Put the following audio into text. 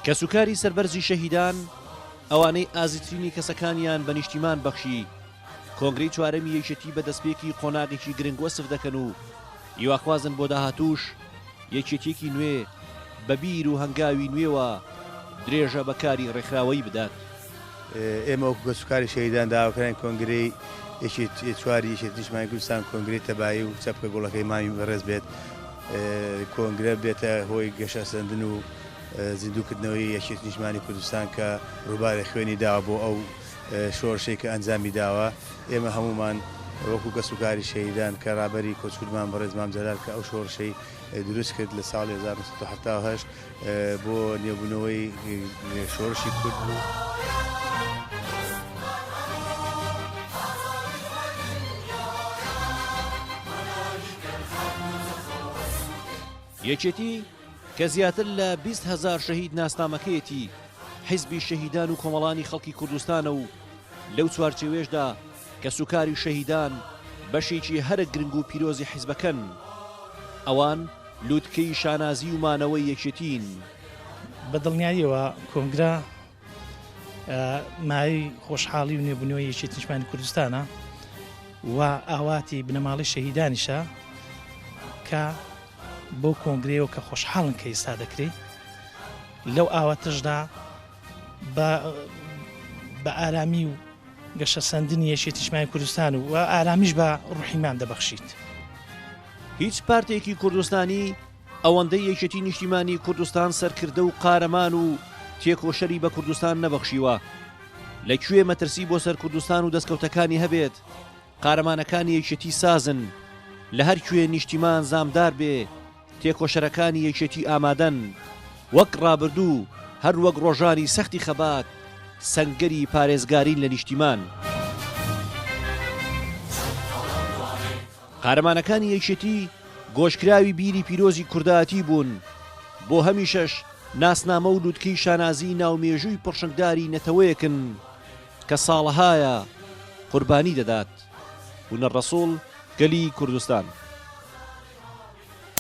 کە سوکاری سەربەرزی شەهیدان ئەوانەی ئازیترینی کەسەکانیان بە نیشتیمان بەخشی کۆنگرەی چوارەمی یەکێتی بە دەستپێکی قۆناغێکی گرنگ وەسف دەکەن و هیواخوازن بۆ داهاتووش یەکێتێکی نوێ بە بیر و هەنگاوی نوێوە درێژە بەکاری ڕێکخراوەی بدات. ئێمە وەکو سوکاری شەهیدان داواکەرانی کۆنگرەی چواری یەکێتی نیشتیمانی کوردستان کۆنگرەی تەبایی و چەپکە گوڵەکەی مامی بەڕێز بێت، کۆنگرە بێتە هۆی گەشەسەندن و زیندووکردنەوەی یەکێتی نیشتیمانی کوردستان کە ڕووبارە خوێنی داوە بۆ ئەو شۆڕشەی کە ئەنجامی داوە. ئێمە هەمومان وەکو کەسوکاری شەهیدان کە ڕابەری کۆچکوردمان بەڕێز مام جەلال کە ئەو شۆڕشەی دروست کرد لە ساڵی 1970 بۆ نێبوونەوەی شۆڕشی کورد بوو. یەکێتی کە زیاتر لە 20,000 شەهید ناسنامەکەیەتی حیزبی شەهیدان و کۆمەڵانی خەڵکی کوردستانە و لەو چوارچێوێشدا کە سوکاری شەهیدان بەشێکی هەرە گرنگ و پیرۆزی حیزبەکەن، ئەوان لووتکەی شانازی و مانەوەی یەکێتین. بە دڵنیاییەوە کۆنگرە مای خۆشحاڵی و نێبوونەوەی یەکێتی نیشتیمانی کوردستانە و ئاواتی بنەماڵی شەهیدانیشە کە بۆ کۆنگرەوە کە خۆشحاڵن کە ئێستا دەکرێت لەو ئاواتەشدا بە ئارامی و گەشە سەندنی یەکێتی نیشتیمانی کوردستان و ئارامیش بە ڕوحیمان دەبەخشیت. هیچ پارتێکی کوردستانی ئەوەندەی یەکێتی نیشتیمانی کوردستان سەرکردە و قارەمان و تێکۆشەری بە کوردستان نەبەخشیوە. لەکوێ مەترسی بۆ سەر کوردستان و دەستکەوتەکانی هەبێت قارەمانەکانی یەکێتی سازن، لە هەر کوێ نیشتیمان زامدار بێ تێکۆشەرەکانی یەکێتی ئامادەن، وەک ڕابردوو هەر وەک ڕۆژانی سەختی خەبات سەنگەری پارێزگارین لە نیشتیمان. قارەمانەکانی یەکێتی گۆشکراوی بیری پیرۆزی کوردایەتی بوون، بۆ هەمیشەش ناسنامە و لووتکەی شانازی ناومێژووی پڕشنگداری نەتەوەیەکن کە ساڵەهایە قوربانی دەدات. بوونە ڕەسوڵ گەلی کوردستان.